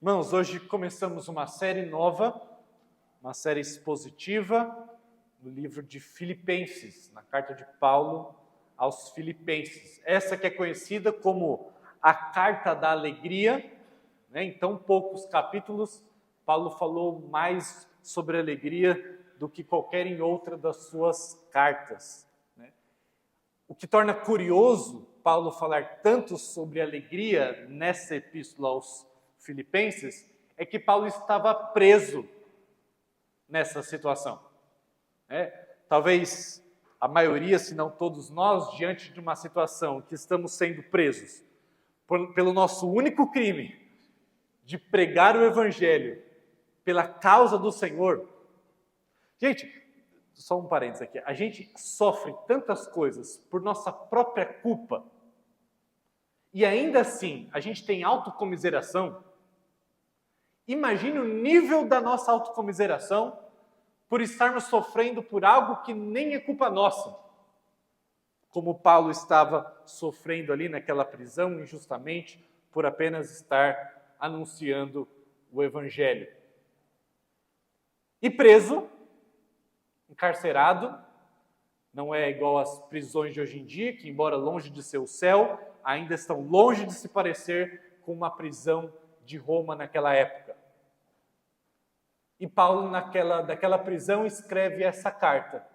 Irmãos, hoje começamos uma série nova, uma série expositiva no livro de Filipenses, na carta de Paulo aos Filipenses. Essa que é conhecida como a Carta da Alegria, né? Em tão poucos capítulos, Paulo falou mais sobre alegria do que qualquer em outra das suas cartas, né? O que torna curioso Paulo falar tanto sobre alegria nessa epístola aos Filipenses é que Paulo estava preso nessa situação, né? Talvez a maioria, se não todos nós, diante de uma situação que estamos sendo presos pelo nosso único crime de pregar o Evangelho pela causa do Senhor. Gente, só um parênteses aqui, a gente sofre tantas coisas por nossa própria culpa e ainda assim a gente tem autocomiseração. Imagine o nível da nossa autocomiseração por estarmos sofrendo por algo que nem é culpa nossa. Como Paulo estava sofrendo ali naquela prisão injustamente por apenas estar anunciando o Evangelho. E preso, encarcerado, não é igual às prisões de hoje em dia, que embora longe de ser o céu, ainda estão longe de se parecer com uma prisão de Roma naquela época. E Paulo, daquela prisão, escreve essa carta.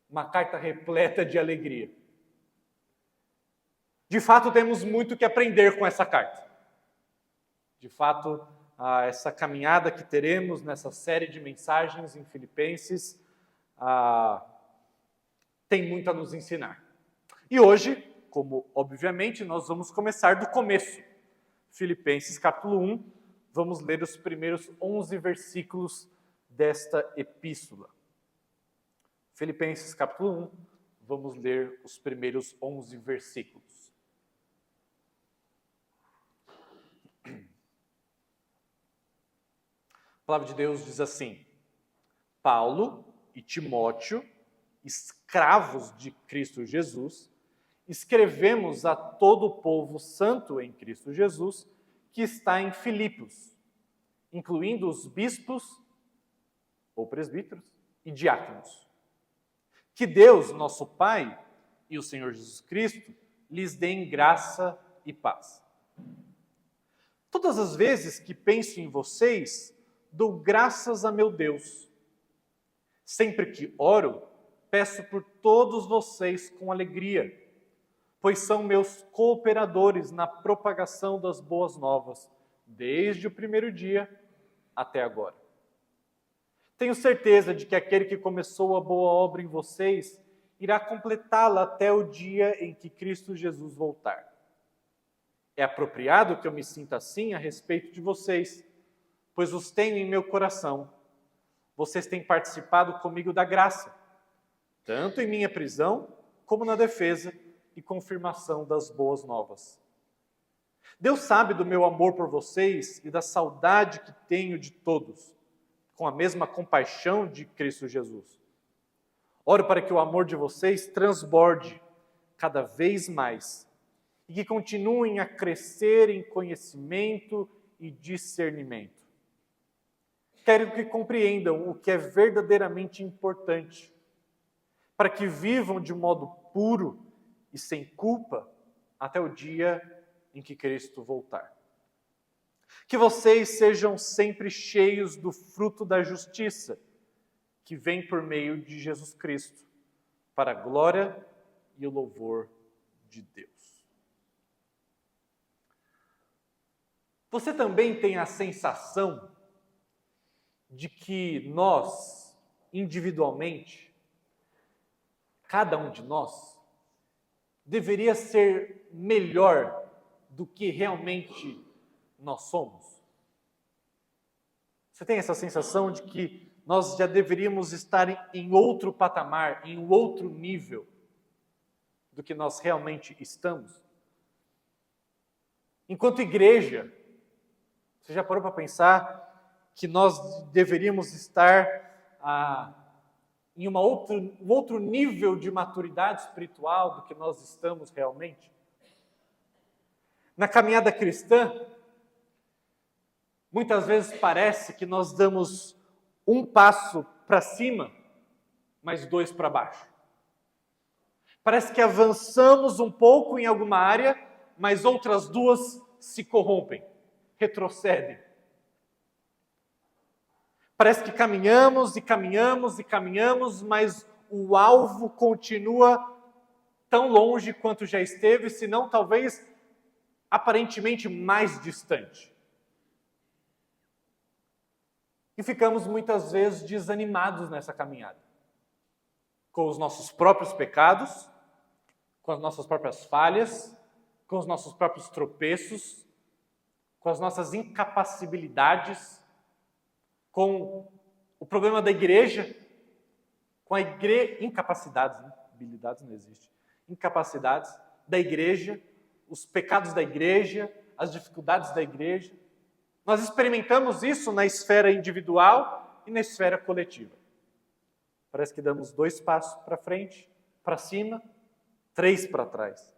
Uma carta repleta de alegria. De fato, temos muito que aprender com essa carta. De fato, essa caminhada que teremos nessa série de mensagens em Filipenses tem muito a nos ensinar. E hoje, como obviamente, nós vamos começar do começo. Filipenses capítulo 1. Vamos ler os primeiros 11 versículos desta epístola. Filipenses capítulo 1, vamos ler os primeiros 11 versículos. A palavra de Deus diz assim: Paulo e Timóteo, escravos de Cristo Jesus, escrevemos a todo o povo santo em Cristo Jesus, que está em Filipos, incluindo os bispos ou presbíteros e diáconos. Que Deus, nosso Pai, e o Senhor Jesus Cristo lhes deem graça e paz. Todas as vezes que penso em vocês, dou graças a meu Deus. Sempre que oro, peço por todos vocês com alegria, pois são meus cooperadores na propagação das boas novas, desde o primeiro dia até agora. Tenho certeza de que aquele que começou a boa obra em vocês irá completá-la até o dia em que Cristo Jesus voltar. É apropriado que eu me sinta assim a respeito de vocês, pois os tenho em meu coração. Vocês têm participado comigo da graça, tanto em minha prisão como na defesa e confirmação das boas novas. Deus sabe do meu amor por vocês e da saudade que tenho de todos, com a mesma compaixão de Cristo Jesus. Oro para que o amor de vocês transborde cada vez mais e que continuem a crescer em conhecimento e discernimento. Quero que compreendam o que é verdadeiramente importante, para que vivam de modo puro e sem culpa até o dia em que Cristo voltar. Que vocês sejam sempre cheios do fruto da justiça, que vem por meio de Jesus Cristo, para a glória e o louvor de Deus. Você também tem a sensação de que nós, individualmente, cada um de nós, deveria ser melhor do que realmente nós somos? Você tem essa sensação de que nós já deveríamos estar em outro patamar, em um outro nível do que nós realmente estamos? Enquanto igreja, você já parou para pensar que nós deveríamos estar em um outro nível de maturidade espiritual do que nós estamos realmente? Na caminhada cristã, Muitas vezes parece que nós damos um passo para cima, mas 2 para baixo. Parece que avançamos um pouco em alguma área, mas outras 2 se corrompem, retrocedem. Parece que caminhamos e caminhamos e caminhamos, mas o alvo continua tão longe quanto já esteve, se não talvez aparentemente mais distante. E ficamos muitas vezes desanimados nessa caminhada, com os nossos próprios pecados, com as nossas próprias falhas, com os nossos próprios tropeços, com as nossas incapacidades, com o problema da igreja, com a incapacidades, né? Habilidades não existe. Incapacidades da igreja, os pecados da igreja, as dificuldades da igreja. Nós experimentamos isso na esfera individual e na esfera coletiva. Parece que damos 2 passos para frente, para cima, 3 para trás.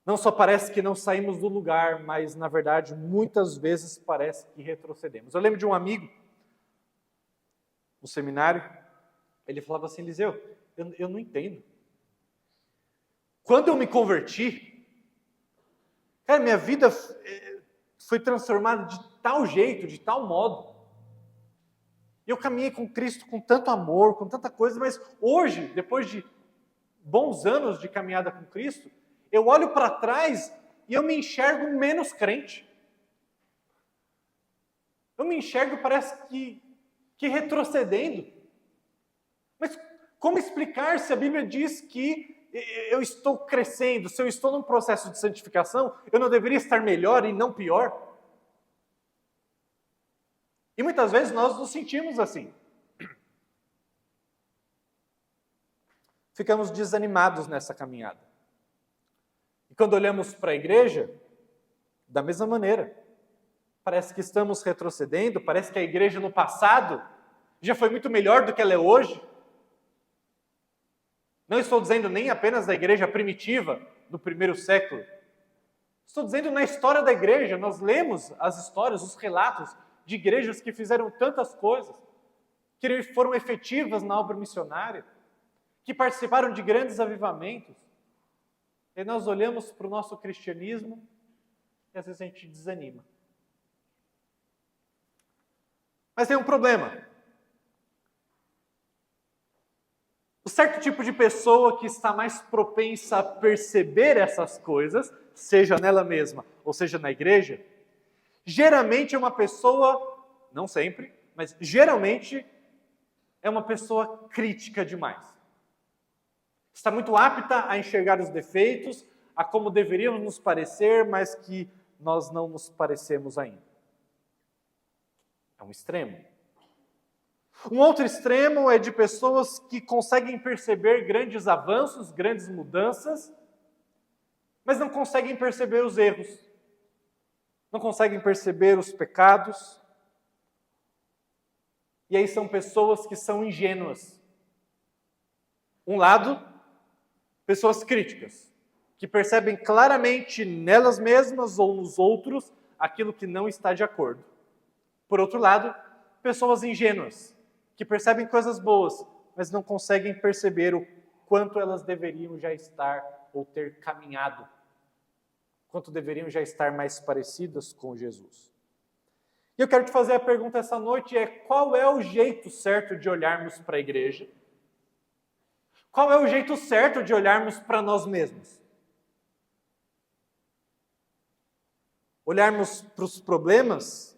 Não só parece que não saímos do lugar, mas, na verdade, muitas vezes parece que retrocedemos. Eu lembro de um amigo, no seminário, ele falava assim: Eliseu, eu não entendo. Quando eu me converti, cara, minha vida foi transformada de tal jeito, de tal modo. Eu caminhei com Cristo com tanto amor, com tanta coisa, mas hoje, depois de bons anos de caminhada com Cristo, eu olho para trás e eu me enxergo menos crente. Eu me enxergo, parece que retrocedendo. Mas como explicar se a Bíblia diz que eu estou crescendo, se eu estou num processo de santificação, eu não deveria estar melhor e não pior? E muitas vezes nós nos sentimos assim. Ficamos desanimados nessa caminhada. E quando olhamos para a igreja, da mesma maneira, parece que estamos retrocedendo, parece que a igreja no passado já foi muito melhor do que ela é hoje. Não estou dizendo nem apenas da igreja primitiva, do 1º século. Estou dizendo na história da igreja. Nós lemos as histórias, os relatos de igrejas que fizeram tantas coisas, que foram efetivas na obra missionária, que participaram de grandes avivamentos. E nós olhamos para o nosso cristianismo e às vezes a gente desanima. Mas tem um problema. O certo tipo de pessoa que está mais propensa a perceber essas coisas, seja nela mesma ou seja na igreja, geralmente é uma pessoa, não sempre, mas geralmente é uma pessoa crítica demais. Está muito apta a enxergar os defeitos, a como deveríamos nos parecer, mas que nós não nos parecemos ainda. É um extremo. Um outro extremo é de pessoas que conseguem perceber grandes avanços, grandes mudanças, mas não conseguem perceber os erros, não conseguem perceber os pecados. E aí são pessoas que são ingênuas. Um lado, pessoas críticas, que percebem claramente nelas mesmas ou nos outros aquilo que não está de acordo. Por outro lado, pessoas ingênuas, que percebem coisas boas, mas não conseguem perceber o quanto elas deveriam já estar ou ter caminhado, quanto deveriam já estar mais parecidas com Jesus. E eu quero te fazer a pergunta essa noite: qual é o jeito certo de olharmos para a igreja? Qual é o jeito certo de olharmos para nós mesmos? Olharmos para os problemas,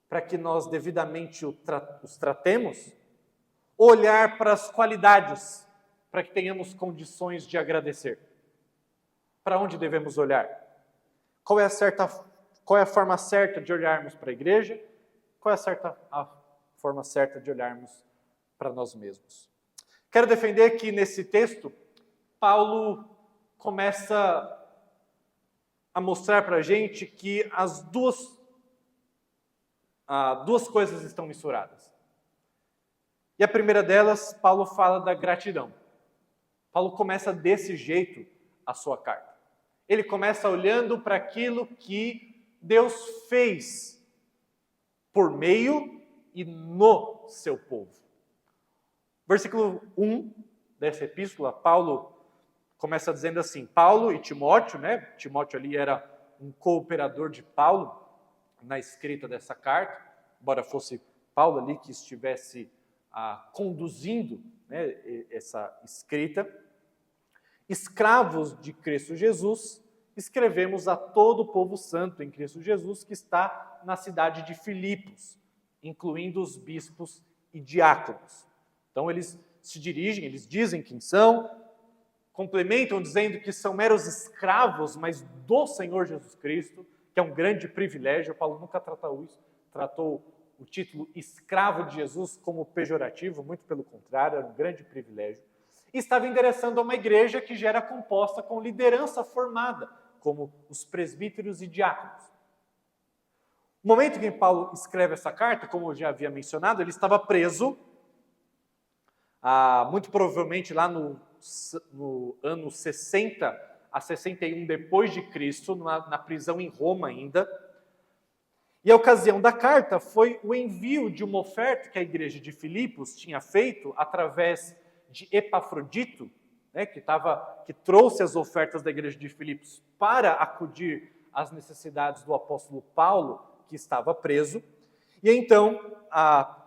para que nós devidamente os tratemos? Ou olhar para as qualidades, para que tenhamos condições de agradecer? Para onde devemos olhar? Qual é a forma certa de olharmos para a igreja? Qual é a forma certa de olharmos para nós mesmos? Quero defender que nesse texto, Paulo começa a mostrar para a gente que as duas coisas estão misturadas. E a primeira delas, Paulo fala da gratidão. Paulo começa desse jeito a sua carta. Ele começa olhando para aquilo que Deus fez por meio e no seu povo. Versículo 1 dessa epístola, Paulo começa dizendo assim, Paulo e Timóteo, né? Timóteo ali era um cooperador de Paulo na escrita dessa carta, embora fosse Paulo ali que estivesse conduzindo, né, essa escrita. Escravos de Cristo Jesus, escrevemos a todo o povo santo em Cristo Jesus que está na cidade de Filipos, incluindo os bispos e diáconos. Então eles se dirigem, eles dizem quem são, complementam dizendo que são meros escravos, mas do Senhor Jesus Cristo, que é um grande privilégio. Paulo nunca tratou o título escravo de Jesus como pejorativo, muito pelo contrário, era um grande privilégio. E estava endereçando a uma igreja que já era composta com liderança formada, como os presbíteros e diáconos. No momento em que Paulo escreve essa carta, como eu já havia mencionado, ele estava preso, muito provavelmente lá no ano 60 a 61 depois de Cristo, na prisão em Roma ainda. E a ocasião da carta foi o envio de uma oferta que a igreja de Filipos tinha feito através de Epafrodito, né, que trouxe as ofertas da igreja de Filipos para acudir às necessidades do apóstolo Paulo, que estava preso. E então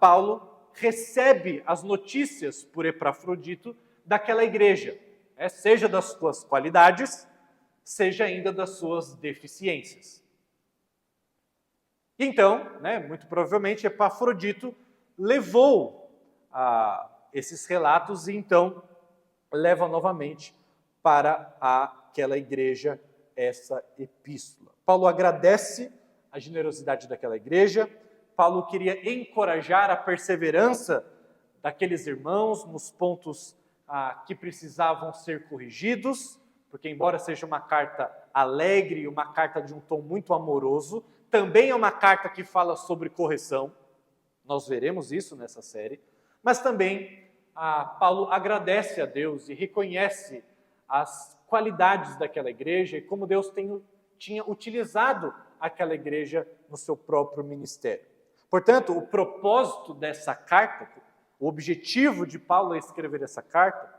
Paulo recebe as notícias por Epafrodito daquela igreja, né, seja das suas qualidades, seja ainda das suas deficiências. Então, né, muito provavelmente, Epafrodito levou esses relatos e então leva novamente para aquela igreja essa epístola. Paulo agradece a generosidade daquela igreja, Paulo queria encorajar a perseverança daqueles irmãos nos pontos que precisavam ser corrigidos, porque embora seja uma carta alegre, uma carta de um tom muito amoroso, também é uma carta que fala sobre correção, nós veremos isso nessa série, mas também Paulo agradece a Deus e reconhece as qualidades daquela igreja e como Deus tinha utilizado aquela igreja no seu próprio ministério. Portanto, o propósito dessa carta, o objetivo de Paulo a escrever essa carta,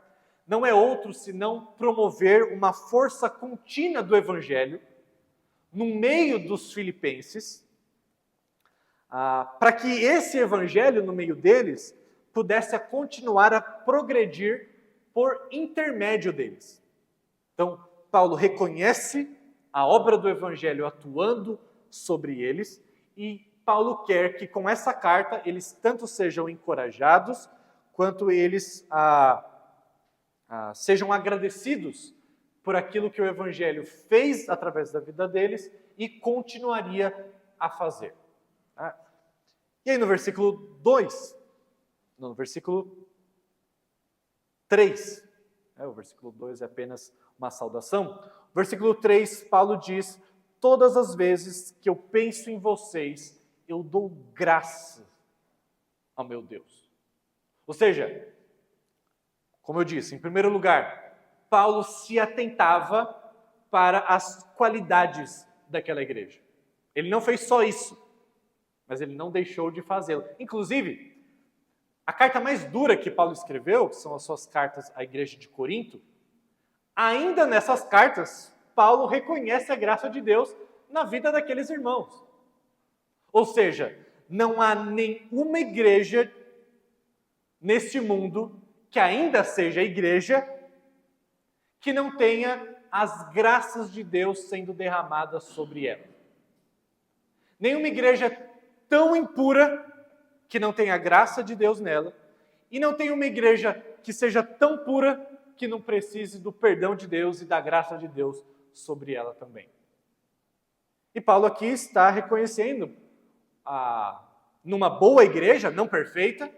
não é outro senão promover uma força contínua do evangelho no meio dos filipenses, para que esse evangelho no meio deles pudesse continuar a progredir por intermédio deles. Então, Paulo reconhece a obra do evangelho atuando sobre eles e Paulo quer que com essa carta eles tanto sejam encorajados quanto eles sejam agradecidos por aquilo que o evangelho fez através da vida deles e continuaria a fazer. E aí no versículo 3, o versículo 2 é apenas uma saudação. No versículo 3, Paulo diz, todas as vezes que eu penso em vocês, eu dou graça ao meu Deus. Ou seja, como eu disse, em primeiro lugar, Paulo se atentava para as qualidades daquela igreja. Ele não fez só isso, mas ele não deixou de fazê-lo. Inclusive, a carta mais dura que Paulo escreveu, que são as suas cartas à igreja de Corinto, ainda nessas cartas, Paulo reconhece a graça de Deus na vida daqueles irmãos. Ou seja, não há nenhuma igreja neste mundo que ainda seja igreja que não tenha as graças de Deus sendo derramadas sobre ela. Nenhuma igreja tão impura que não tenha a graça de Deus nela, e não tem uma igreja que seja tão pura que não precise do perdão de Deus e da graça de Deus sobre ela também. E Paulo aqui está reconhecendo numa boa igreja, não perfeita,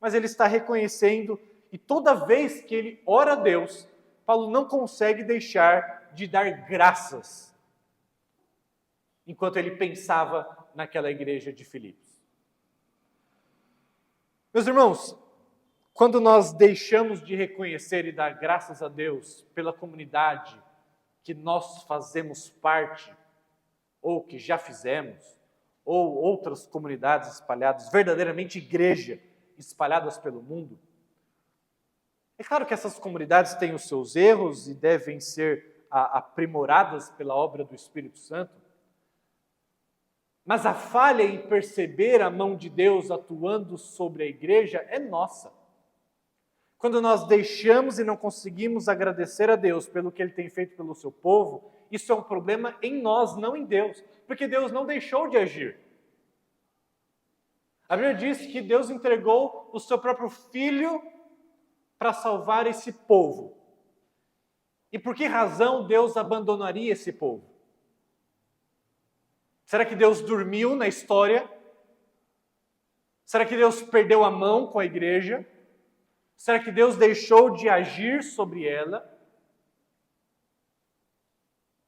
mas ele está reconhecendo, e toda vez que ele ora a Deus, Paulo não consegue deixar de dar graças, enquanto ele pensava naquela igreja de Filipos. Meus irmãos, quando nós deixamos de reconhecer e dar graças a Deus pela comunidade que nós fazemos parte, ou que já fizemos, ou outras comunidades espalhadas, verdadeiramente igreja espalhadas pelo mundo. É claro que essas comunidades têm os seus erros e devem ser aprimoradas pela obra do Espírito Santo, mas a falha em perceber a mão de Deus atuando sobre a igreja é nossa. Quando nós deixamos e não conseguimos agradecer a Deus pelo que Ele tem feito pelo seu povo, isso é um problema em nós, não em Deus, porque Deus não deixou de agir. A Bíblia diz que Deus entregou o seu próprio Filho para salvar esse povo. E por que razão Deus abandonaria esse povo? Será que Deus dormiu na história? Será que Deus perdeu a mão com a igreja? Será que Deus deixou de agir sobre ela?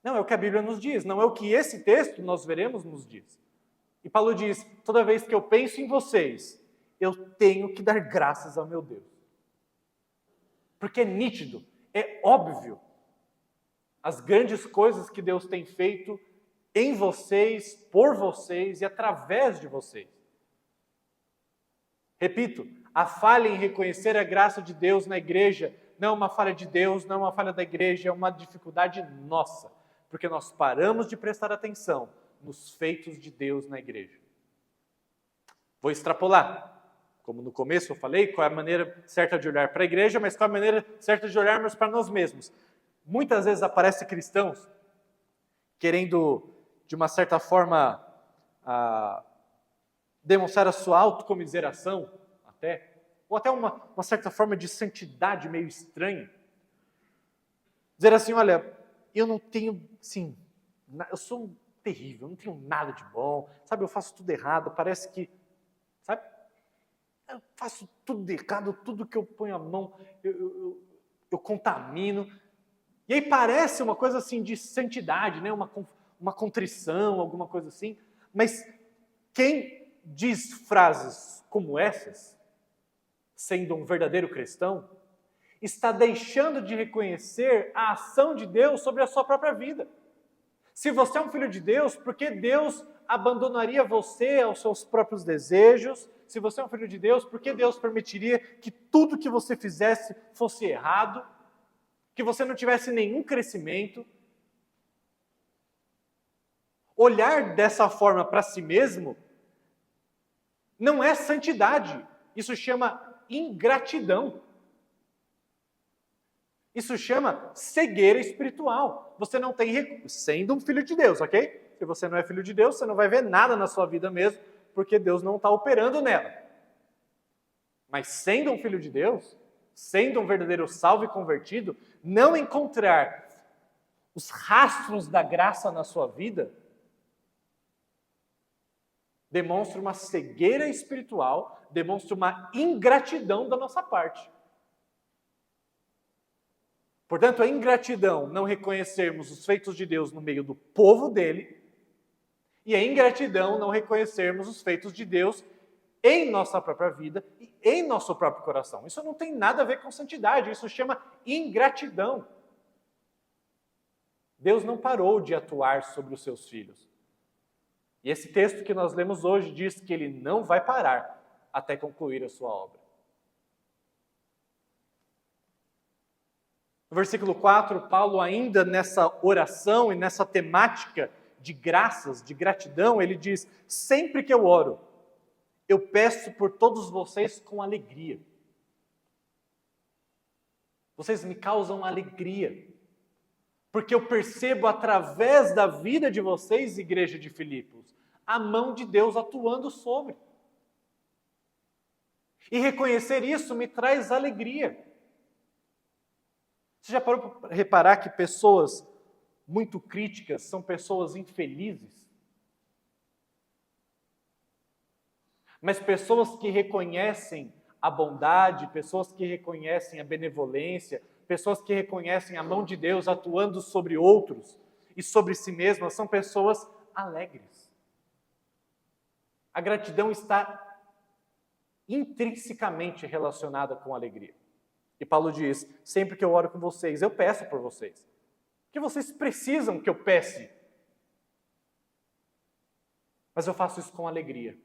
Não, é o que a Bíblia nos diz, não é o que esse texto, nós veremos, nos diz. E Paulo diz, toda vez que eu penso em vocês, eu tenho que dar graças ao meu Deus. Porque é nítido, é óbvio, as grandes coisas que Deus tem feito em vocês, por vocês e através de vocês. Repito, a falha em reconhecer a graça de Deus na igreja não é uma falha de Deus, não é uma falha da igreja, é uma dificuldade nossa, porque nós paramos de prestar atenção nos feitos de Deus na igreja. Vou extrapolar. Como no começo eu falei, qual é a maneira certa de olhar para a igreja, mas qual é a maneira certa de olharmos para nós mesmos. Muitas vezes aparecem cristãos querendo, de uma certa forma, demonstrar a sua autocomiseração, ou até uma certa forma de santidade meio estranha. Dizer assim, olha, eu não tenho, sim, eu sou terrível, eu não tenho nada de bom, sabe, eu faço tudo errado, parece que, sabe, eu faço tudo errado, tudo que eu ponho a mão, eu contamino. E aí parece uma coisa assim de santidade, né? Uma contrição, alguma coisa assim. Mas quem diz frases como essas, sendo um verdadeiro cristão, está deixando de reconhecer a ação de Deus sobre a sua própria vida. Se você é um filho de Deus, por que Deus abandonaria você aos seus próprios desejos? Se você é um filho de Deus, por que Deus permitiria que tudo que você fizesse fosse errado? Que você não tivesse nenhum crescimento? Olhar dessa forma para si mesmo não é santidade. Isso chama ingratidão. Isso chama cegueira espiritual. Você não tem, sendo um filho de Deus, ok? Se você não é filho de Deus, você não vai ver nada na sua vida mesmo, porque Deus não está operando nela. Mas sendo um filho de Deus, sendo um verdadeiro salvo e convertido, não encontrar os rastros da graça na sua vida, demonstra uma cegueira espiritual, demonstra uma ingratidão da nossa parte. Portanto, a ingratidão não reconhecermos os feitos de Deus no meio do povo dele, e a ingratidão não reconhecermos os feitos de Deus em nossa própria vida e em nosso próprio coração. Isso não tem nada a ver com santidade, isso chama ingratidão. Deus não parou de atuar sobre os seus filhos. E esse texto que nós lemos hoje diz que ele não vai parar até concluir a sua obra. No versículo 4, Paulo, ainda nessa oração e nessa temática de graças, de gratidão, ele diz: sempre que eu oro, eu peço por todos vocês com alegria. Vocês me causam alegria, porque eu percebo através da vida de vocês, igreja de Filipos, a mão de Deus atuando sobre. E reconhecer isso me traz alegria. Você já parou para reparar que pessoas muito críticas são pessoas infelizes? Mas pessoas que reconhecem a bondade, pessoas que reconhecem a benevolência, pessoas que reconhecem a mão de Deus atuando sobre outros e sobre si mesmas, são pessoas alegres. A gratidão está intrinsecamente relacionada com a alegria. E Paulo diz, sempre que eu oro com vocês, eu peço por vocês. O que vocês precisam que eu peça? Mas eu faço isso com alegria,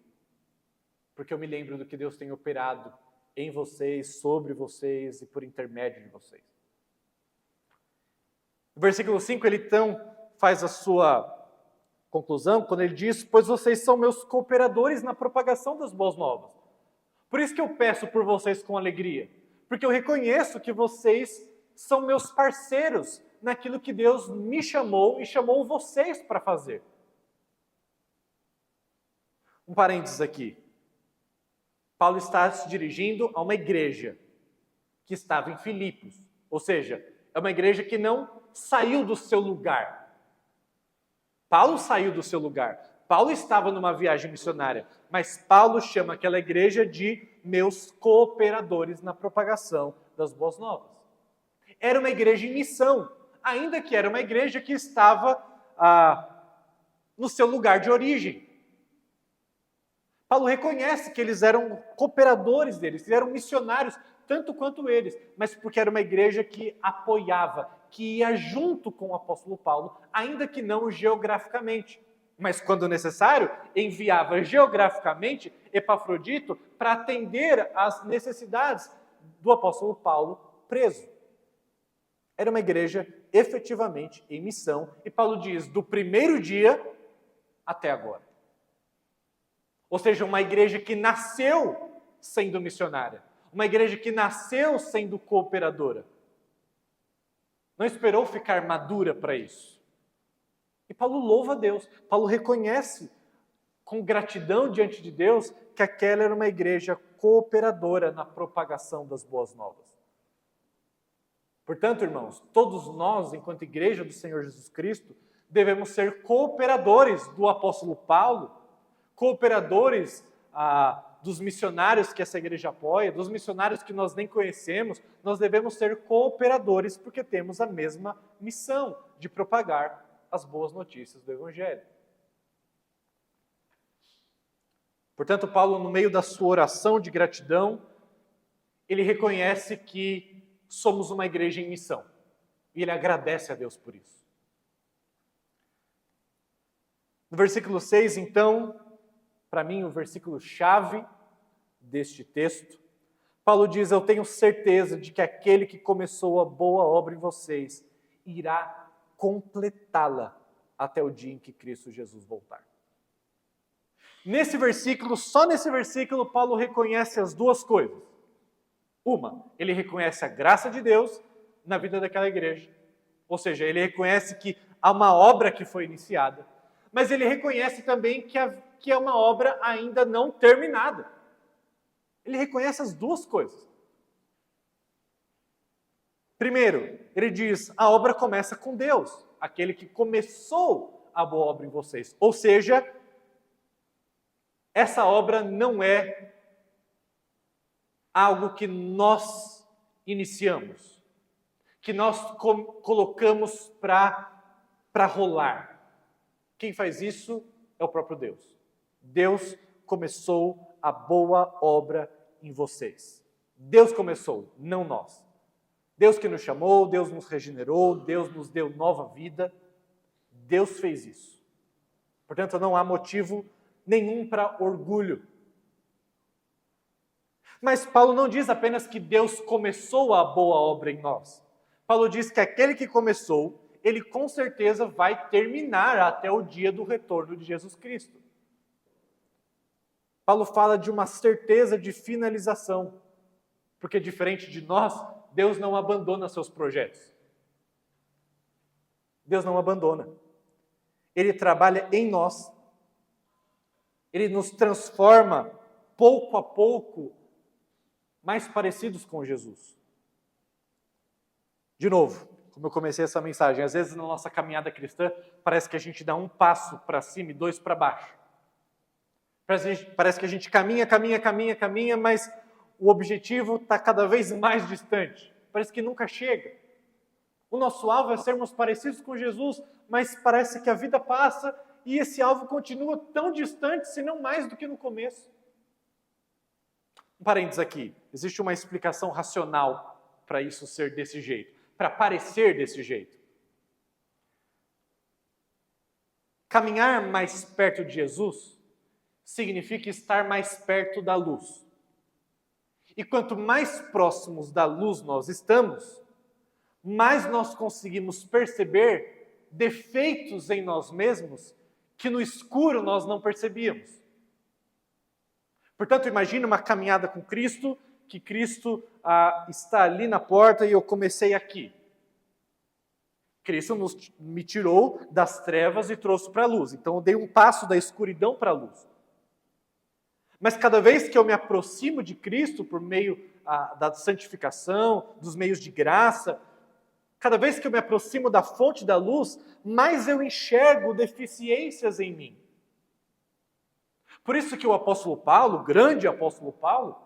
porque eu me lembro do que Deus tem operado em vocês, sobre vocês e por intermédio de vocês. No versículo 5, ele então faz a sua conclusão, quando ele diz: pois vocês são meus cooperadores na propagação das boas novas. Por isso que eu peço por vocês com alegria, porque eu reconheço que vocês são meus parceiros naquilo que Deus me chamou e chamou vocês para fazer. Um parênteses aqui. Paulo está se dirigindo a uma igreja que estava em Filipos, ou seja, é uma igreja que não saiu do seu lugar. Paulo saiu do seu lugar. Paulo estava numa viagem missionária, mas Paulo chama aquela igreja de meus cooperadores na propagação das boas novas. Era uma igreja em missão, ainda que era uma igreja que estava no seu lugar de origem. Paulo reconhece que eles eram cooperadores deles, que eram missionários, tanto quanto eles, mas porque era uma igreja que apoiava, que ia junto com o apóstolo Paulo, ainda que não geograficamente. Mas, quando necessário, enviava geograficamente Epafrodito para atender às necessidades do apóstolo Paulo preso. Era uma igreja efetivamente em missão, e Paulo diz, do primeiro dia até agora. Ou seja, uma igreja que nasceu sendo missionária. Uma igreja que nasceu sendo cooperadora. Não esperou ficar madura para isso. E Paulo louva a Deus. Paulo reconhece com gratidão diante de Deus que aquela era uma igreja cooperadora na propagação das boas novas. Portanto, irmãos, todos nós, enquanto igreja do Senhor Jesus Cristo, devemos ser cooperadores do apóstolo Paulo, cooperadores dos missionários que essa igreja apoia, dos missionários que nós nem conhecemos. Nós devemos ser cooperadores porque temos a mesma missão de propagar as boas notícias do Evangelho. Portanto, Paulo, no meio da sua oração de gratidão, ele reconhece que somos uma igreja em missão. E ele agradece a Deus por isso. No versículo 6, então, para mim, o versículo-chave deste texto, Paulo diz: eu tenho certeza de que aquele que começou a boa obra em vocês irá completá-la até o dia em que Cristo Jesus voltar. Nesse versículo, só nesse versículo, Paulo reconhece as duas coisas. Uma, ele reconhece a graça de Deus na vida daquela igreja. Ou seja, ele reconhece que há uma obra que foi iniciada. Mas ele reconhece também que é uma obra ainda não terminada. Ele reconhece as duas coisas. Primeiro, ele diz, a obra começa com Deus, aquele que começou a boa obra em vocês. Ou seja, essa obra não é algo que nós iniciamos, que nós colocamos para rolar. Quem faz isso é o próprio Deus. Deus começou a boa obra em vocês. Deus começou, não nós. Deus que nos chamou, Deus nos regenerou, Deus nos deu nova vida. Deus fez isso. Portanto, não há motivo nenhum para orgulho. Mas Paulo não diz apenas que Deus começou a boa obra em nós. Paulo diz que aquele que começou, ele com certeza vai terminar até o dia do retorno de Jesus Cristo. Paulo fala de uma certeza de finalização, porque diferente de nós, Deus não abandona seus projetos. Deus não abandona. Ele trabalha em nós. Ele nos transforma pouco a pouco mais parecidos com Jesus. De novo, como eu comecei essa mensagem, às vezes na nossa caminhada cristã, parece que a gente dá um passo para cima e dois para baixo. Parece que a gente caminha, mas o objetivo está cada vez mais distante. Parece que nunca chega. O nosso alvo é sermos parecidos com Jesus, mas parece que a vida passa e esse alvo continua tão distante, se não mais do que no começo. Um parênteses aqui. Existe uma explicação racional para isso ser desse jeito, para parecer desse jeito. Caminhar mais perto de Jesus significa estar mais perto da luz. E quanto mais próximos da luz nós estamos, mais nós conseguimos perceber defeitos em nós mesmos que no escuro nós não percebíamos. Portanto, imagine uma caminhada com Cristo, que Cristo está ali na porta e eu comecei aqui. Cristo me tirou das trevas e trouxe para a luz. Então eu dei um passo da escuridão para a luz. Mas cada vez que eu me aproximo de Cristo por meio da santificação, dos meios de graça, cada vez que eu me aproximo da fonte da luz, mais eu enxergo deficiências em mim. Por isso que o apóstolo Paulo, o grande apóstolo Paulo,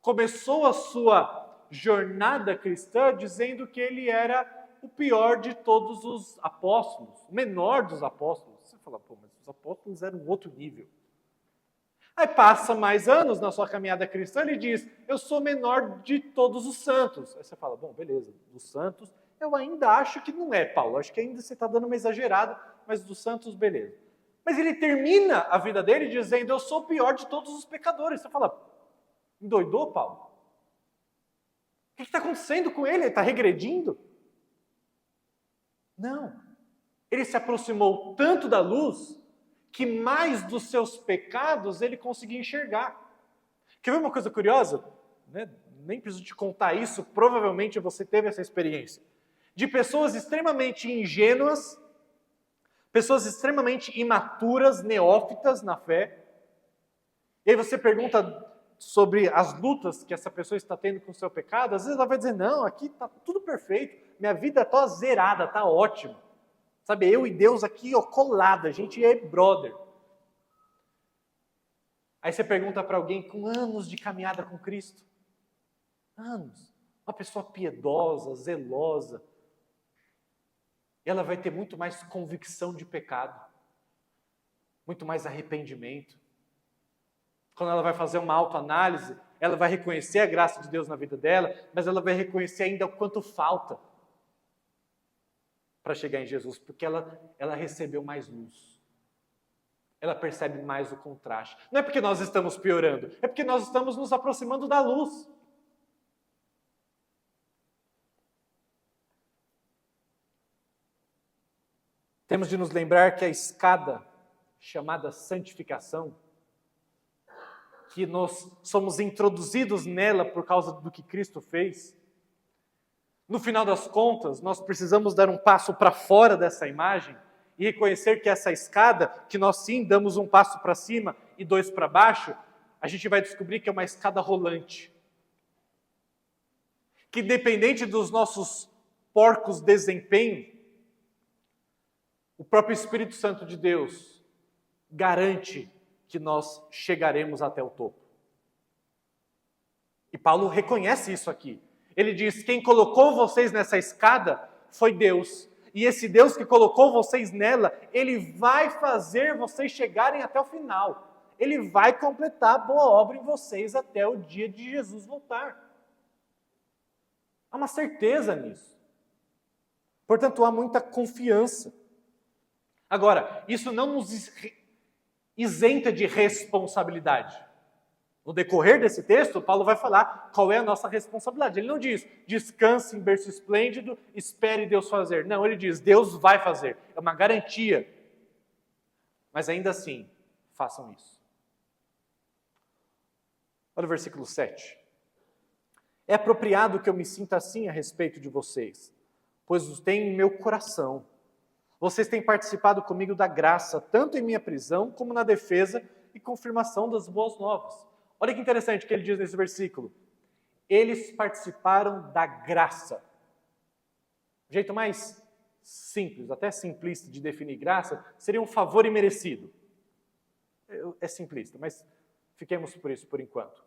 começou a sua jornada cristã dizendo que ele era o pior de todos os apóstolos, o menor dos apóstolos. Você fala, pô, mas os apóstolos eram outro nível. Aí passa mais anos na sua caminhada cristã, ele diz, eu sou menor de todos os santos. Aí você fala, bom, beleza, dos santos, eu ainda acho que não é, Paulo, acho que ainda você está dando uma exagerada, mas dos santos, beleza. Mas ele termina a vida dele dizendo, eu sou o pior de todos os pecadores. Você fala, endoidou, Paulo? O que está acontecendo com ele? Ele está regredindo? Não. Ele se aproximou tanto da luz que mais dos seus pecados ele conseguia enxergar. Quer ver uma coisa curiosa? Nem preciso te contar isso, provavelmente você teve essa experiência. De pessoas extremamente ingênuas, pessoas extremamente imaturas, neófitas na fé. E aí você pergunta sobre as lutas que essa pessoa está tendo com o seu pecado, às vezes ela vai dizer, não, aqui está tudo perfeito, minha vida está zerada, está ótima. Sabe, eu e Deus aqui, ó, colada, a gente é brother. Aí você pergunta para alguém com anos de caminhada com Cristo, anos, uma pessoa piedosa, zelosa, ela vai ter muito mais convicção de pecado, muito mais arrependimento. Quando ela vai fazer uma autoanálise, ela vai reconhecer a graça de Deus na vida dela, mas ela vai reconhecer ainda o quanto falta para chegar em Jesus, porque ela recebeu mais luz. Ela percebe mais o contraste. Não é porque nós estamos piorando, é porque nós estamos nos aproximando da luz. Temos de nos lembrar que a escada chamada santificação, que nós somos introduzidos nela por causa do que Cristo fez, no final das contas, nós precisamos dar um passo para fora dessa imagem e reconhecer que essa escada, que nós sim damos um passo para cima e dois para baixo, a gente vai descobrir que é uma escada rolante. Que independente dos nossos porcos desempenhos, o próprio Espírito Santo de Deus garante que nós chegaremos até o topo. E Paulo reconhece isso aqui. Ele diz, quem colocou vocês nessa escada foi Deus. E esse Deus que colocou vocês nela, Ele vai fazer vocês chegarem até o final. Ele vai completar a boa obra em vocês até o dia de Jesus voltar. Há uma certeza nisso. Portanto, há muita confiança. Agora, isso não nos isenta de responsabilidade. No decorrer desse texto, Paulo vai falar qual é a nossa responsabilidade. Ele não diz, descanse em berço esplêndido, espere Deus fazer. Não, ele diz, Deus vai fazer. É uma garantia. Mas ainda assim, façam isso. Olha o versículo 7. É apropriado que eu me sinta assim a respeito de vocês, pois os tenho em meu coração. Vocês têm participado comigo da graça, tanto em minha prisão, como na defesa e confirmação das boas novas. Olha que interessante o que ele diz nesse versículo. Eles participaram da graça. O jeito mais simples, até simplista de definir graça, seria um favor imerecido. É simplista, mas fiquemos por isso por enquanto.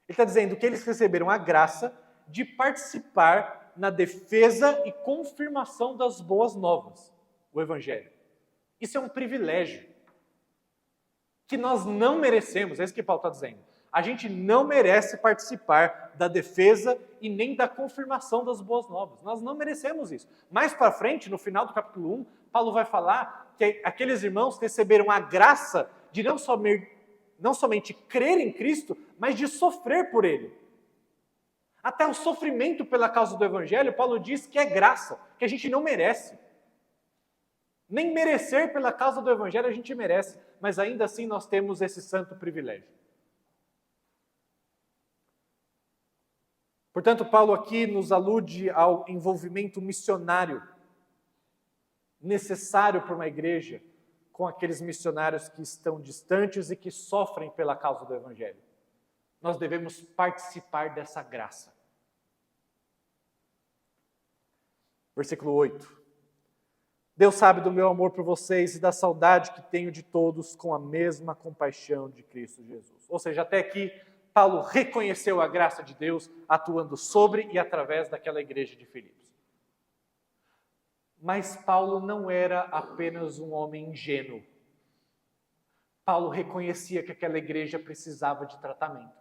Ele está dizendo que eles receberam a graça de participar na defesa e confirmação das boas novas, o Evangelho. Isso é um privilégio que nós não merecemos, é isso que Paulo está dizendo. A gente não merece participar da defesa e nem da confirmação das boas novas. Nós não merecemos isso. Mais para frente, no final do capítulo 1, Paulo vai falar que aqueles irmãos receberam a graça de não não somente crer em Cristo, mas de sofrer por Ele. Até o sofrimento pela causa do Evangelho, Paulo diz que é graça, que a gente não merece. Nem merecer pela causa do Evangelho a gente merece, mas ainda assim nós temos esse santo privilégio. Portanto, Paulo aqui nos alude ao envolvimento missionário necessário para uma igreja com aqueles missionários que estão distantes e que sofrem pela causa do Evangelho. Nós devemos participar dessa graça. Versículo 8. Deus sabe do meu amor por vocês e da saudade que tenho de todos com a mesma compaixão de Cristo Jesus. Ou seja, até aqui, Paulo reconheceu a graça de Deus atuando sobre e através daquela igreja de Filipos. Mas Paulo não era apenas um homem ingênuo. Paulo reconhecia que aquela igreja precisava de tratamento.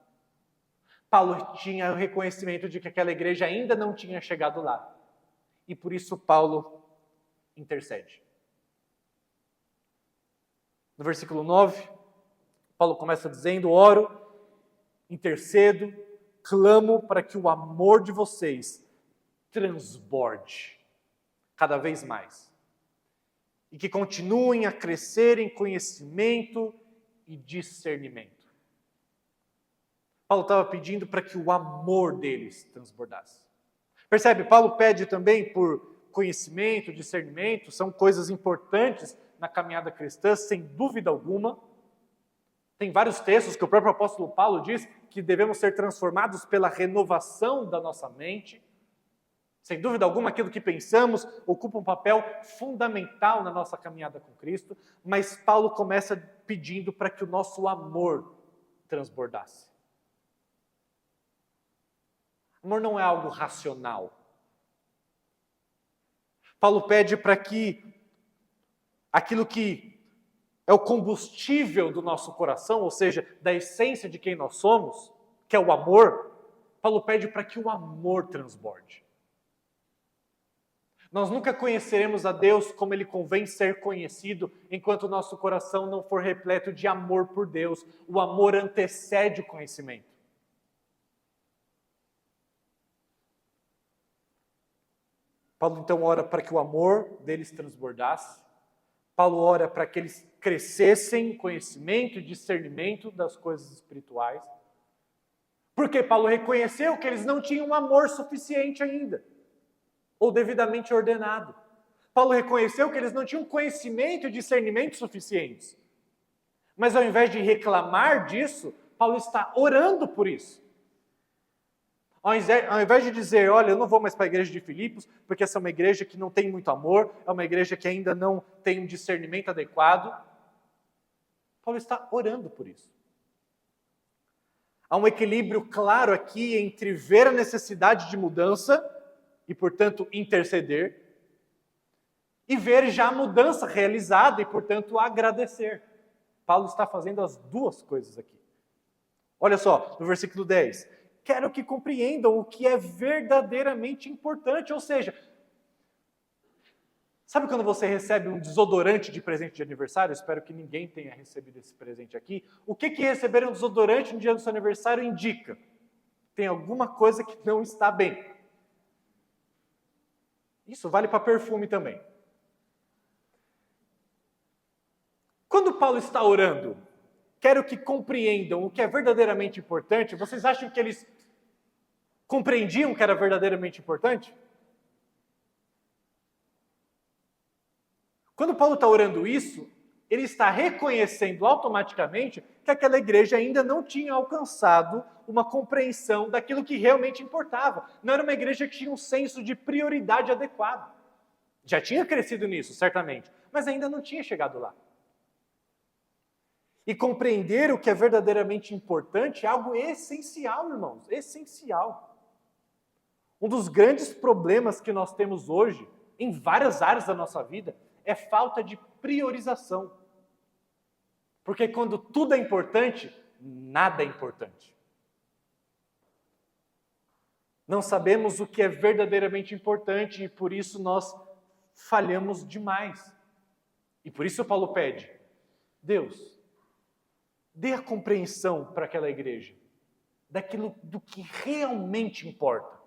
Paulo tinha o reconhecimento de que aquela igreja ainda não tinha chegado lá. E por isso Paulo intercede. No versículo 9, Paulo começa dizendo: oro, intercedo, clamo para que o amor de vocês transborde cada vez mais. E que continuem a crescer em conhecimento e discernimento. Paulo estava pedindo para que o amor deles transbordasse. Percebe? Paulo pede também por conhecimento, discernimento, são coisas importantes na caminhada cristã, sem dúvida alguma. Tem vários textos que o próprio apóstolo Paulo diz que devemos ser transformados pela renovação da nossa mente. Sem dúvida alguma, aquilo que pensamos ocupa um papel fundamental na nossa caminhada com Cristo, mas Paulo começa pedindo para que o nosso amor transbordasse. Amor não é algo racional. Paulo pede para que aquilo que é o combustível do nosso coração, ou seja, da essência de quem nós somos, que é o amor, Paulo pede para que o amor transborde. Nós nunca conheceremos a Deus como Ele convém ser conhecido enquanto o nosso coração não for repleto de amor por Deus. O amor antecede o conhecimento. Paulo então ora para que o amor deles transbordasse. Paulo ora para que eles crescessem em conhecimento e discernimento das coisas espirituais. Porque Paulo reconheceu que eles não tinham amor suficiente ainda, ou devidamente ordenado. Paulo reconheceu que eles não tinham conhecimento e discernimento suficientes. Mas ao invés de reclamar disso, Paulo está orando por isso. Ao invés de dizer, olha, eu não vou mais para a igreja de Filipos, porque essa é uma igreja que não tem muito amor, é uma igreja que ainda não tem um discernimento adequado, Paulo está orando por isso. Há um equilíbrio claro aqui entre ver a necessidade de mudança e, portanto, interceder, e ver já a mudança realizada e, portanto, agradecer. Paulo está fazendo as duas coisas aqui. Olha só, no versículo 10. Quero que compreendam o que é verdadeiramente importante, ou seja, sabe quando você recebe um desodorante de presente de aniversário? Espero que ninguém tenha recebido esse presente aqui. O que receber um desodorante no dia do seu aniversário indica? Tem alguma coisa que não está bem. Isso vale para perfume também. Quando Paulo está orando, quero que compreendam o que é verdadeiramente importante, vocês acham que eles compreendiam o que era verdadeiramente importante? Quando Paulo está orando isso, ele está reconhecendo automaticamente que aquela igreja ainda não tinha alcançado uma compreensão daquilo que realmente importava. Não era uma igreja que tinha um senso de prioridade adequado. Já tinha crescido nisso, certamente, mas ainda não tinha chegado lá. E compreender o que é verdadeiramente importante é algo essencial, irmãos, essencial. Um dos grandes problemas que nós temos hoje, em várias áreas da nossa vida, é falta de priorização. Porque quando tudo é importante, nada é importante. Não sabemos o que é verdadeiramente importante e por isso nós falhamos demais. E por isso Paulo pede, Deus, Dê a compreensão para aquela igreja daquilo do que realmente importa.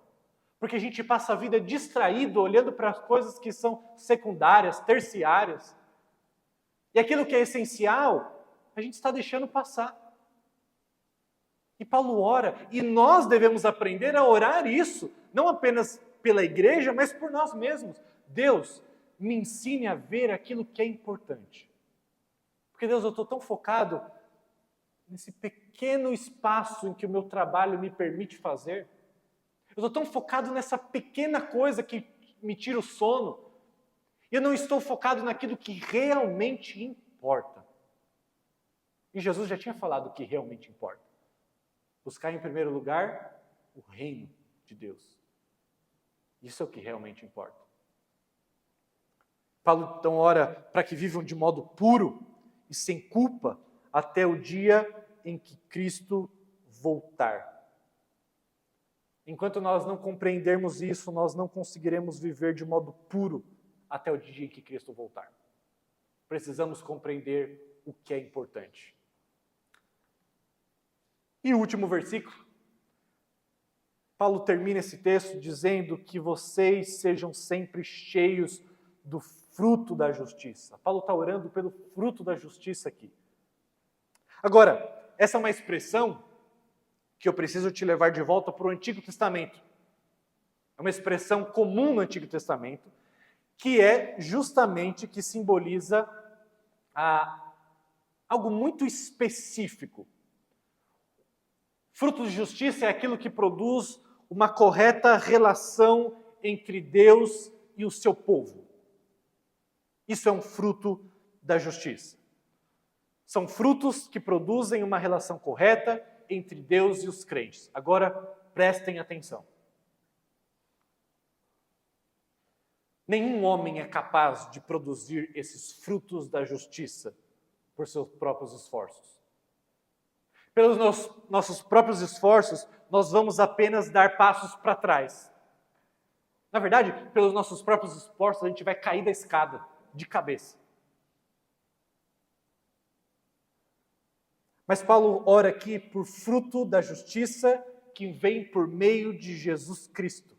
Porque a gente passa a vida distraído, olhando para as coisas que são secundárias, terciárias. E aquilo que é essencial, a gente está deixando passar. E Paulo ora, e nós devemos aprender a orar isso, não apenas pela igreja, mas por nós mesmos. Deus, me ensine a ver aquilo que é importante. Porque, Deus, eu estou tão focado nesse pequeno espaço em que o meu trabalho me permite fazer. Eu estou tão focado nessa pequena coisa que me tira o sono. E eu não estou focado naquilo que realmente importa. E Jesus já tinha falado o que realmente importa. Buscar em primeiro lugar o reino de Deus. Isso é o que realmente importa. Paulo então ora para que vivam de modo puro e sem culpa até o dia em que Cristo voltar. Enquanto nós não compreendermos isso, nós não conseguiremos viver de modo puro até o dia em que Cristo voltar. Precisamos compreender o que é importante. E o último versículo, Paulo termina esse texto dizendo que vocês sejam sempre cheios do fruto da justiça. Paulo está orando pelo fruto da justiça aqui. Agora, essa é uma expressão que eu preciso te levar de volta para o Antigo Testamento. É uma expressão comum no Antigo Testamento, que é justamente que simboliza algo muito específico. Fruto de justiça é aquilo que produz uma correta relação entre Deus e o seu povo. Isso é um fruto da justiça. São frutos que produzem uma relação correta entre Deus e os crentes. Agora, prestem atenção. Nenhum homem é capaz de produzir esses frutos da justiça por seus próprios esforços. Pelos nossos próprios esforços, nós vamos apenas dar passos para trás. Na verdade, pelos nossos próprios esforços, a gente vai cair da escada, de cabeça. Mas Paulo ora aqui por fruto da justiça que vem por meio de Jesus Cristo.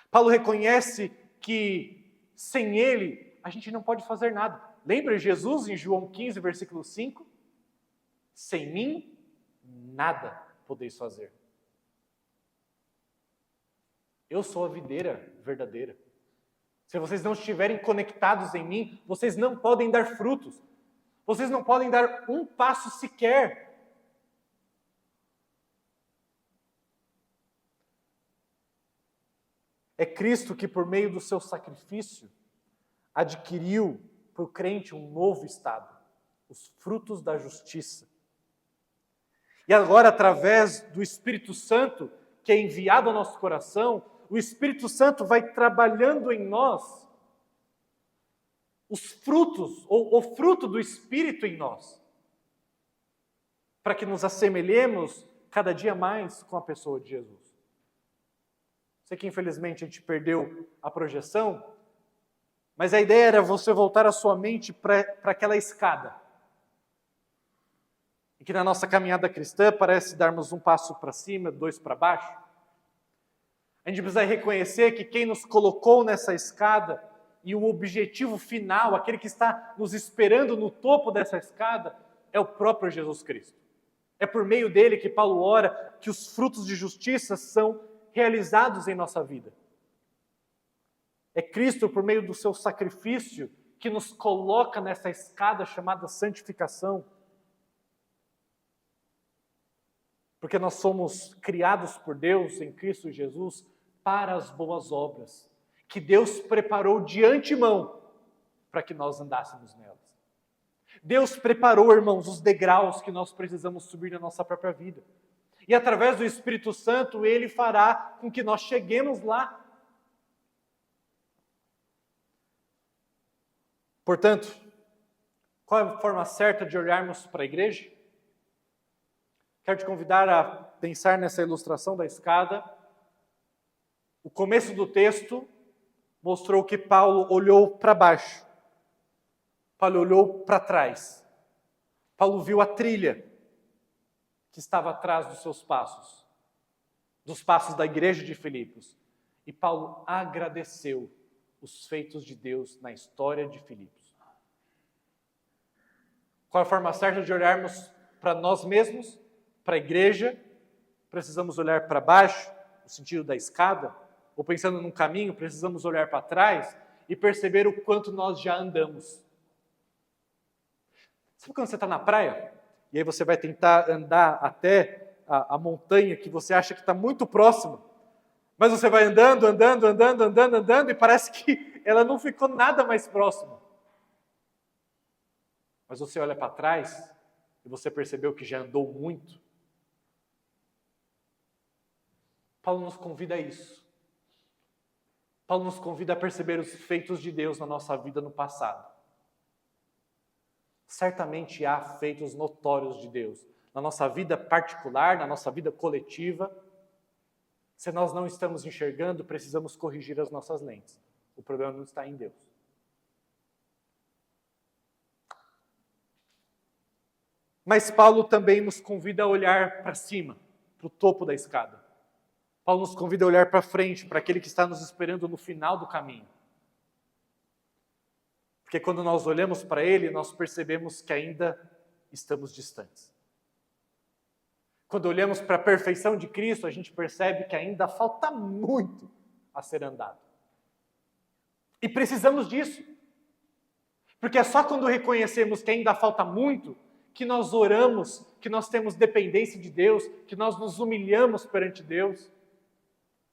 Paulo reconhece que sem Ele a gente não pode fazer nada. Lembra Jesus em João 15, versículo 5? Sem mim, nada podeis fazer. Eu sou a videira verdadeira. Se vocês não estiverem conectados em mim, vocês não podem dar frutos. Vocês não podem dar um passo sequer. É Cristo que, por meio do seu sacrifício, adquiriu para o crente um novo estado, os frutos da justiça. E agora, através do Espírito Santo, que é enviado ao nosso coração, o Espírito Santo vai trabalhando em nós os frutos, ou o fruto do Espírito em nós, para que nos assemelhemos cada dia mais com a pessoa de Jesus. Sei que infelizmente a gente perdeu a projeção, mas a ideia era você voltar a sua mente para aquela escada. E que na nossa caminhada cristã parece darmos um passo para cima, dois para baixo. A gente precisa reconhecer que quem nos colocou nessa escada e o objetivo final, aquele que está nos esperando no topo dessa escada, é o próprio Jesus Cristo. É por meio dele que Paulo ora que os frutos de justiça são realizados em nossa vida. É Cristo, por meio do seu sacrifício, que nos coloca nessa escada chamada santificação. Porque nós somos criados por Deus em Cristo Jesus para as boas obras, que Deus preparou de antemão para que nós andássemos nelas. Deus preparou, irmãos, os degraus que nós precisamos subir na nossa própria vida. E através do Espírito Santo, Ele fará com que nós cheguemos lá. Portanto, qual é a forma certa de olharmos para a igreja? Quero te convidar a pensar nessa ilustração da escada. O começo do texto mostrou que Paulo olhou para baixo. Paulo olhou para trás. Paulo viu a trilha que estava atrás dos seus passos, dos passos da igreja de Filipos. E Paulo agradeceu os feitos de Deus na história de Filipos. Qual a forma certa de olharmos para nós mesmos, para a igreja? Precisamos olhar para baixo, no sentido da escada, ou pensando num caminho, precisamos olhar para trás e perceber o quanto nós já andamos. Sabe quando você está na praia, e aí você vai tentar andar até a montanha que você acha que está muito próxima, mas você vai andando, e parece que ela não ficou nada mais próxima. Mas você olha para trás e você percebeu que já andou muito. Paulo nos convida a isso. Paulo nos convida a perceber os feitos de Deus na nossa vida no passado. Certamente há feitos notórios de Deus na nossa vida particular, na nossa vida coletiva. Se nós não estamos enxergando, precisamos corrigir as nossas lentes. O problema não está em Deus. Mas Paulo também nos convida a olhar para cima, para o topo da escada. Paulo nos convida a olhar para frente, para aquele que está nos esperando no final do caminho. Porque quando nós olhamos para ele, nós percebemos que ainda estamos distantes. Quando olhamos para a perfeição de Cristo, a gente percebe que ainda falta muito a ser andado. E precisamos disso. Porque é só quando reconhecemos que ainda falta muito, que nós oramos, que nós temos dependência de Deus, que nós nos humilhamos perante Deus.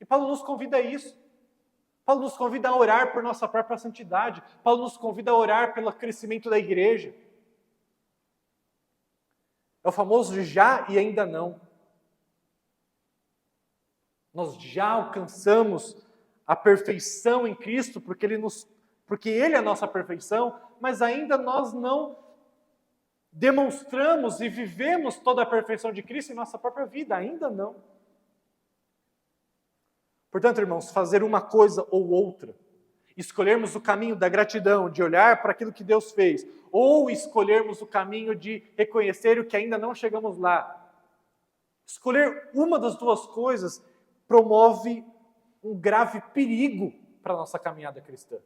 E Paulo nos convida a isso. Paulo nos convida a orar por nossa própria santidade. Paulo nos convida a orar pelo crescimento da igreja. É o famoso já e ainda não. Nós já alcançamos a perfeição em Cristo, porque Ele é a nossa perfeição, mas ainda nós não demonstramos e vivemos toda a perfeição de Cristo em nossa própria vida, ainda não. Portanto, irmãos, fazer uma coisa ou outra, escolhermos o caminho da gratidão, de olhar para aquilo que Deus fez, ou escolhermos o caminho de reconhecer o que ainda não chegamos lá. Escolher uma das duas coisas promove um grave perigo para a nossa caminhada cristã.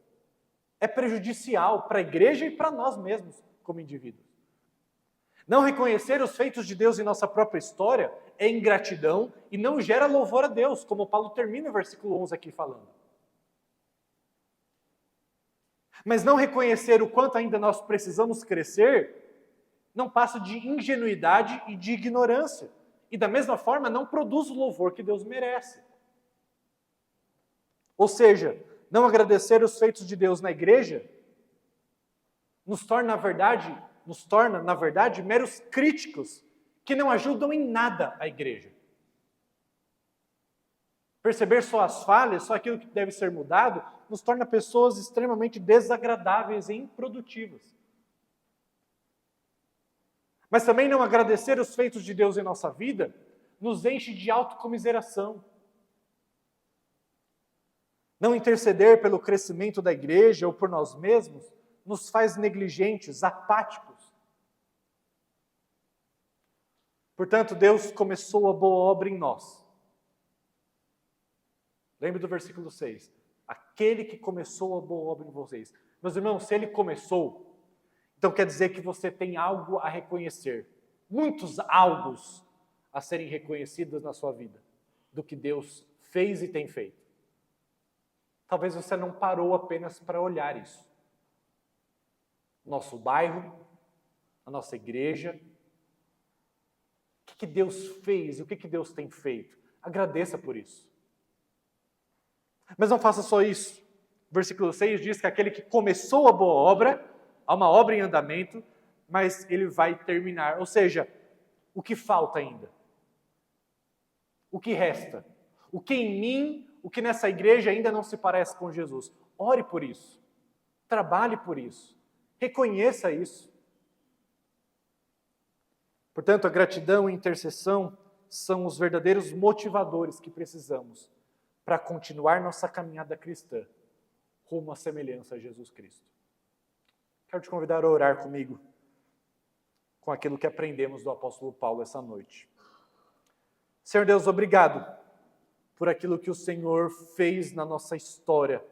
É prejudicial para a igreja e para nós mesmos, como indivíduos. Não reconhecer os feitos de Deus em nossa própria história é ingratidão e não gera louvor a Deus, como Paulo termina o versículo 11 aqui falando. Mas não reconhecer o quanto ainda nós precisamos crescer não passa de ingenuidade e de ignorância. E da mesma forma não produz o louvor que Deus merece. Ou seja, não agradecer os feitos de Deus na igreja nos torna, na verdade, meros críticos que não ajudam em nada a igreja. Perceber só as falhas, só aquilo que deve ser mudado, nos torna pessoas extremamente desagradáveis e improdutivas. Mas também não agradecer os feitos de Deus em nossa vida nos enche de autocomiseração. Não interceder pelo crescimento da igreja ou por nós mesmos nos faz negligentes, apáticos. Portanto, Deus começou a boa obra em nós. Lembre do versículo 6. Aquele que começou a boa obra em vocês. Meus irmãos, se Ele começou, então quer dizer que você tem algo a reconhecer. Muitos algos a serem reconhecidos na sua vida. Do que Deus fez e tem feito. Talvez você não parou apenas para olhar isso. Nosso bairro, a nossa igreja. O que Deus fez e o que Deus tem feito? Agradeça por isso. Mas não faça só isso. O versículo 6 diz que aquele que começou a boa obra, há uma obra em andamento, mas ele vai terminar. Ou seja, o que falta ainda? O que resta? O que em mim, o que nessa igreja ainda não se parece com Jesus? Ore por isso. Trabalhe por isso. Reconheça isso. Portanto, a gratidão e a intercessão são os verdadeiros motivadores que precisamos para continuar nossa caminhada cristã rumo à semelhança a Jesus Cristo. Quero te convidar a orar comigo. com aquilo que aprendemos do apóstolo Paulo essa noite. Senhor Deus, obrigado por aquilo que o Senhor fez na nossa história,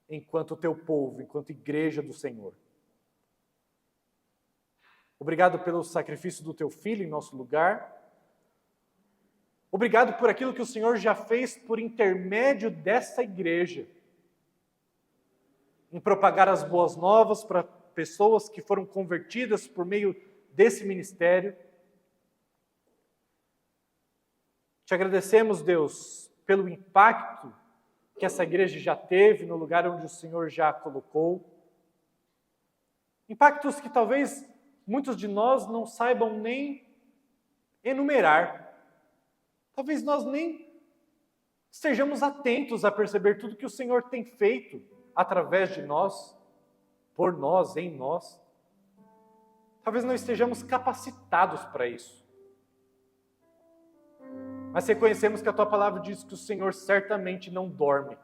enquanto teu povo, enquanto igreja do Senhor. Obrigado pelo sacrifício do teu Filho em nosso lugar. Obrigado por aquilo que o Senhor já fez por intermédio dessa igreja, em propagar as boas novas para pessoas que foram convertidas por meio desse ministério. Te agradecemos, Deus, pelo impacto que essa igreja já teve no lugar onde o Senhor já a colocou. Impactos que talvez muitos de nós não saibam nem enumerar. Talvez nós nem estejamos atentos a perceber tudo que o Senhor tem feito através de nós, por nós, em nós. Talvez não estejamos capacitados para isso. Mas reconhecemos que a Tua palavra diz que o Senhor certamente não dorme.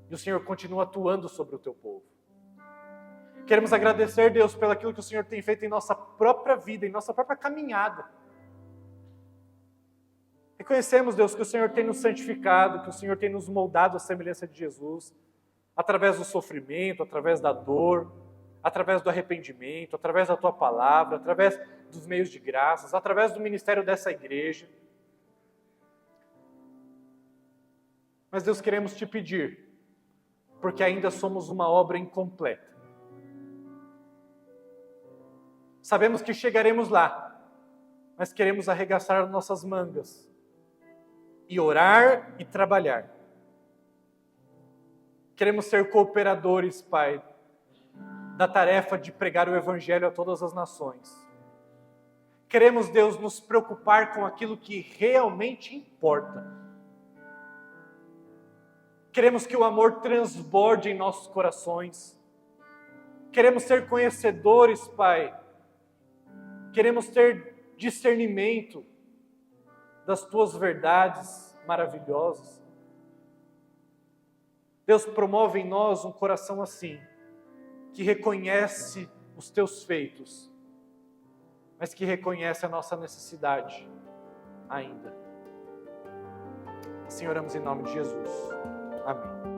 E o Senhor continua atuando sobre o Teu povo. Queremos agradecer, Deus, pelo aquilo que o Senhor tem feito em nossa própria vida, em nossa própria caminhada. Reconhecemos, Deus, que o Senhor tem nos santificado, que o Senhor tem nos moldado à semelhança de Jesus, através do sofrimento, através da dor, através do arrependimento, através da Tua palavra, através dos meios de graças, através do ministério dessa igreja. Mas, Deus, queremos Te pedir, porque ainda somos uma obra incompleta. Sabemos que chegaremos lá, mas queremos arregaçar nossas mangas e orar e trabalhar. Queremos ser cooperadores, Pai, da tarefa de pregar o Evangelho a todas as nações. Queremos, Deus, nos preocupar com aquilo que realmente importa. Queremos que o amor transborde em nossos corações. Queremos ser conhecedores, Pai. Queremos ter discernimento das Tuas verdades maravilhosas. Deus, promove em nós um coração assim, que reconhece os Teus feitos, mas que reconhece a nossa necessidade ainda. Assim oramos em nome de Jesus. Amém.